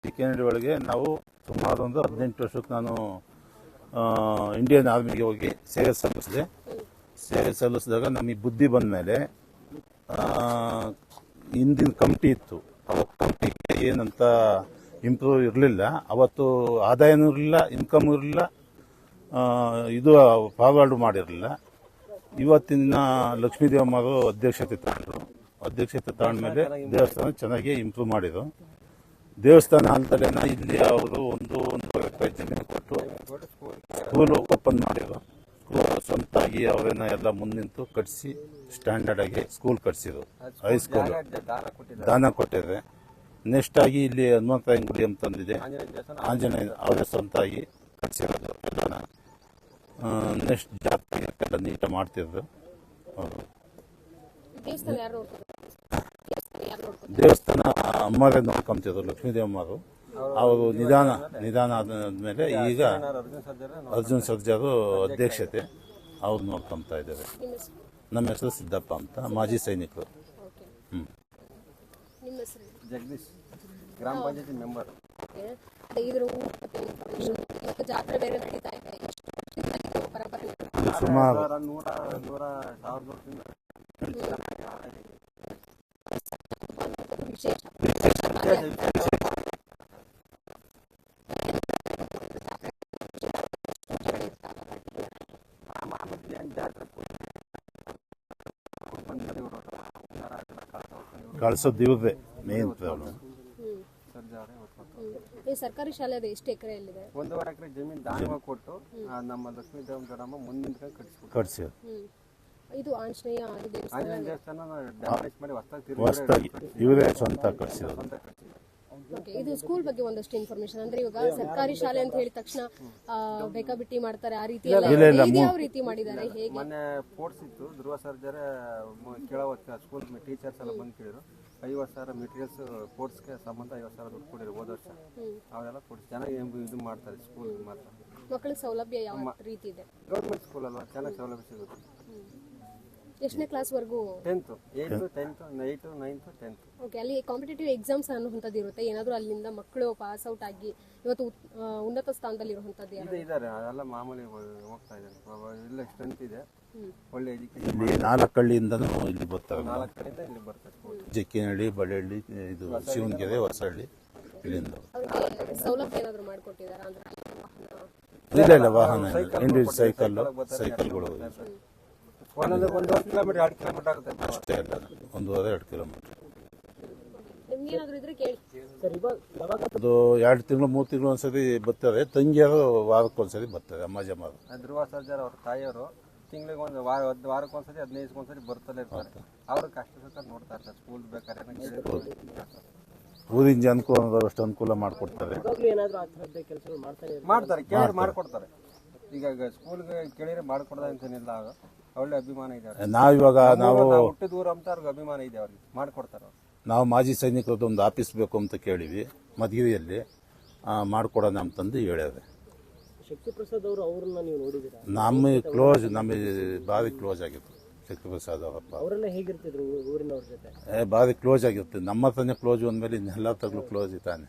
ಚಿಕ್ಕನಹಳ್ಳಿ ಒಳಗೆ ನಾವು ಸುಮಾರು ಒಂದು 18 ವರ್ಷಕ್ಕೆ ನಾನು ಇಂಡಿಯನ್ ಆರ್ಮಿಗೆ ಹೋಗಿ ಸೇವೆ ಸಲ್ಲಿಸಿದೆ. ಸೇವೆ ಸಲ್ಲಿಸಿದಾಗ ನಮಗೆ ಬುದ್ಧಿ ಬಂದ ಮೇಲೆ ಹಿಂದಿನ ಕಮಿಟಿ ಇತ್ತು. ಅವತ್ತು ಕಮಿಟಿಗೆ ಏನಂತ ಇಂಪ್ರೂವ್ ಇರಲಿಲ್ಲ. ಅವತ್ತು ಆದಾಯನೂ ಇರಲಿಲ್ಲ, ಇನ್ಕಮ್ ಇರಲಿಲ್ಲ, ಇದು ಫಾರ್ವರ್ಡ್ ಮಾಡಿರಲಿಲ್ಲ. ಇವತ್ತಿನ ಲಕ್ಷ್ಮೀದೇವಮ್ಮರು ಅಧ್ಯಕ್ಷತೆ ತಗೊಂಡ್ರು. ಅಧ್ಯಕ್ಷತೆ ತಗೊಂಡ್ಮೇಲೆ ದೇವಸ್ಥಾನ ಚೆನ್ನಾಗಿ ಇಂಪ್ರೂವ್ ಮಾಡಿದ್ರು. ದೇವಸ್ಥಾನ ಅಂತಲೇನ ಇಲ್ಲಿ ಅವರು ಒಂದೂವರೆ ಎಕರೆ ಜಮೀನು ಕೊಟ್ಟು ಸ್ಕೂಲ್ ಓಪನ್ ಮಾಡಿದ್ರು. ಸ್ಕೂಲ್ ಸ್ವಂತಾಗಿ ಅವರೇನ ಎಲ್ಲ ಮುಂದಿಂತು ಕಟ್ಟಿಸಿ ಸ್ಟ್ಯಾಂಡರ್ಡ್ ಆಗಿ ಸ್ಕೂಲ್ ಕಟ್ಸಿದ್ರು. ಹೈಸ್ಕೂಲ್ ದಾನ ಕೊಟ್ಟಿದ್ರೆ. ನೆಕ್ಸ್ಟ್ ಆಗಿ ಇಲ್ಲಿ ಹನುಮಂತರಾಯನ ಗುಡಿ ಅಂತಂದಿದೆ, ಆಂಜನೇಯ ಅವರೇ ಸ್ವಂತಾಗಿ ಕಟ್ಸಿರೋದು ಎಲ್ಲ. ನೆಕ್ಸ್ಟ್ ಜಾತ್ರೆ ಎಲ್ಲ ನೀಟಾಗಿ ಮಾಡ್ತಿದ್ರು. ದೇವಸ್ಥಾನ ಅಮ್ಮರೇ ನೋಡ್ಕೊಂತಿದ್ರು, ಲಕ್ಷ್ಮೀದೇವಮ್ಮರು. ಅವರು ನಿಧಾನ ಆದ್ಮೇಲೆ ಈಗ ಅರ್ಜುನ್ ಸರ್ಜಾರು ಅಧ್ಯಕ್ಷತೆ ಅವ್ರು ನೋಡ್ಕೊಂತ ಇದ್ದಾರೆ. ನಮ್ಮ ಹೆಸರು ಸಿದ್ದಪ್ಪ ಅಂತ, ಮಾಜಿ ಸೈನಿಕರು. ಜಗದೀಶ್, ಗ್ರಾಮ ಪಂಚಾಯತಿ ಮೆಂಬರ್. ಸುಮಾರು ಕಳಿಸೋದು ಇವ್ರದೇ ಮೇನ್ ಪ್ರಾಬ್ಲಮ್. ಈ ಸರ್ಕಾರಿ ಶಾಲೆ ಅದು ಎಷ್ಟು ಎಕರೆಯಲ್ಲಿದೆ? 1.5 ಎಕರೆ ಜಮೀನು ದಾನವಾಗಿ ಕೊಟ್ಟು ನಮ್ಮ ಲಕ್ಷ್ಮೀ ದೇವಮ್ಮ ಮುಂದಿನ ಕಟ್ಸಿ ಇದು ಆಂಜನೇಯ ದೇವಸ್ಥಾನ ಡೆವಲಪ್ ಮಾಡಿ ಹೊಸದಾಗಿ ಇವರೇ ಸ್ವಂತ ಕಟ್ಸಿರೋದು. ಇದು ಸ್ಕೂಲ್ ಬಗ್ಗೆ ಒಂದಷ್ಟು ಇನ್ಫಾರ್ಮೇಶನ್ ಅಂದ್ರೆ ಇವಾಗ ಸರ್ಕಾರಿ ಶಾಲೆ ಅಂತ ಹೇಳಿದ ತಕ್ಷಣ ಬೇಕಾಬಿಟ್ಟಿ ಮಾಡ್ತಾರೆ, ಆ ರೀತಿ ಯಾವ ರೀತಿ ಮಾಡಿದ್ದಾರೆ? ಹೇಗೆ? ಮೊನ್ನೆ ಸ್ಪೋರ್ಟ್ಸ್ ಇತ್ತು, ಧ್ರುವ ಸರ್ಜರ್ ಕೇಳೋವತ್ತು ಸ್ಕೂಲ್ ಟೀಚರ್ಸ್ ಎಲ್ಲ ಬಂದು ಕೇಳಿದ್ರು. 50,000 ಮೆಟೀರಿಯಲ್ಸ್ ಸ್ಪೋರ್ಟ್ಸ್ಗೆ ಸಂಬಂಧ 50,000 ದುಡ್ಡು ಕೊಡಿದ್ರು ಹೋದ ವರ್ಷ. ಅವೆಲ್ಲ ಕೊಡಿ ಚೆನ್ನಾಗಿ ಇದು ಮಾಡ್ತಾರೆ ಸ್ಕೂಲ್ ಮಾತ್ರ. ಮಕ್ಕಳಿಗೆ ಸೌಲಭ್ಯ ಯಾವ ರೀತಿ ಇದೆ? ಗೌರ್ಮೆಂಟ್ ಸ್ಕೂಲ್ ಅಲ್ವಾ, ಚೆನ್ನಾಗಿ ಸೌಲಭ್ಯ ಸಿಗುತ್ತೆ. ಎಷ್ಟನೇ ಕ್ಲಾಸ್ ವರೆಗೂ? 10th, 8th, 10th, 8th, 9th, 10th. Okay, ಅಲ್ಲಿ ಕಾಂಪಿಟೇಟಿವ್ ಎಕ್ಸಾಮ್ಸ್ ಅನ್ನುವಂಥದ್ದು ಇರುತ್ತೆ. ಏನಾದರೂ ಅಲ್ಲಿಂದ ಮಕ್ಕಳು ಪಾಸ್ ಔಟ್ ಆಗಿ ಇವತ್ತು ಉನ್ನತ ಸ್ಥಾನದಲ್ಲಿ ಇರುವಂಥದ್ದು ಇದ್ದಾರೆ. ಅದೆಲ್ಲ ಮಾಮೂಲಿ ಹೋಗ್ತಾ ಇದ್ದಾರೆ. ಇಲ್ಲ ಸ್ಟ್ರೆಂತ್ ಇದೆ, ಒಳ್ಳೆ ಎಜುಕೇಶನ್. ಇಲ್ಲಿ 4 ಹಳ್ಳಿಯಿಂದನೂ ಇಲ್ಲಿ ಬರ್ತಾರೆ. 4 ಕಡೆಯಿಂದ ಇಲ್ಲಿ ಬರ್ತಾರೆ. ಜಕ್ಕಿನಹಳ್ಳಿ, ಬಳ್ಳಹಳ್ಳಿ, ಇದು ಶಿವನಗೆರೆ, ಹೊಸಹಳ್ಳಿ, ಇಲ್ಲಿಂದ. ಸೌಲಭ್ಯ ಏನಾದರೂ ಮಾಡಿಕೊಟ್ಟಿದ್ದಾರೆ ಅಂದ್ರೆ? ಇಲ್ಲ, ವಾಹನ ಸೈಕಲ್ಗಳು ಒಂದೊಂದು 1 ಕಿಲೋಮೀಟರ್ 2 ಕಿಲೋಮೀಟರ್ ಆಗುತ್ತೆ ಅಷ್ಟೇ ಅಲ್ಲ, 1.5-2 ಕಿಲೋಮೀಟರ್. ಅದು 2 ತಿಂಗಳು 3 ತಿಂಗಳು ಒಂದ್ಸರಿ ಬರ್ತಾರೆ. ತಂಗಿಯರು ವಾರಕ್ಕೊಂದ್ಸರಿ ಬರ್ತಾರೆ. ಅಮ್ಮ ಜಮಾರು ಧ್ರುವ ಸರ್ಜರ್ ಅವ್ರ ತಾಯಿಯವರು ತಿಂಗಳಿಗೆ ವಾರಕ್ಕೊಂದ್ಸರಿ 15 ಒಂದ್ಸರಿ ಬರ್ತಲೇ ಇರ್ತಾರೆ. ಅವ್ರ ಕಷ್ಟ ಸುತ್ತ ನೋಡ್ತಾ ಇರ್ತಾರೆ. ಸ್ಕೂಲ್ ಬೇಕಾದ್ರೆ ಊರಿನ ಜನಕ್ಕೂ ಅಷ್ಟು ಅನುಕೂಲ ಮಾಡಿಕೊಡ್ತಾರೆ. ಮಾಡ್ತಾರೆ, ಕೇಳಿ ಮಾಡ್ಕೊಡ್ತಾರೆ. ಈಗ ಸ್ಕೂಲ್ಗೆ ಕೇಳಿದ್ರೆ ಮಾಡ್ಕೊಡ್ದ ಅಂತೇನಿಲ್ಲ, ಒಳ್ಳೆ ಅಭಿಮಾನ ಇದೆ. ನಾವು ಹುಟ್ಟು ದೂರ ಅಂತ ಅವ್ರಿಗೆ ಅಭಿಮಾನ ಇದೆ, ಅವ್ರಿಗೆ ಮಾಡ್ಕೊಡ್ತಾರೆ. ನಾವು ಮಾಜಿ ಸೈನಿಕರದ್ದು ಒಂದು ಆಫೀಸ್ ಬೇಕು ಅಂತ ಕೇಳಿವಿ ಮಧುಗಿರಿಯಲ್ಲಿ, ಮಾಡ್ಕೊಡೋಣ ಅಂತಂದು ಹೇಳ್ಯಾರೆ. ಶಕ್ತಿ ಪ್ರಸಾದ್ ಅವರು, ಅವ್ರನ್ನ ನೀವು ನೋಡಿದ್ದೀರಾ? ನಮಗೆ ಭಾರಿ ಕ್ಲೋಸ್ ಆಗಿತ್ತು ಶಕ್ತಿ ಪ್ರಸಾದ್ ಅವರಪ್ಪ. ಅವರೆಲ್ಲ ಹೇಗಿರ್ತಿದ್ರು ಊರಿನವ್ರ ಜೊತೆ? ಭಾರಿ ಕ್ಲೋಸ್ ಆಗಿರ್ತಿದ್ರು. ನಮ್ಮ ಹತ್ರನೇ ಕ್ಲೋಸ್ ಅಂದಮೇಲೆ ಇನ್ನೆಲ್ಲ ತಗಲು ಕ್ಲೋಸ್ ಇದ್ದಾನೆ.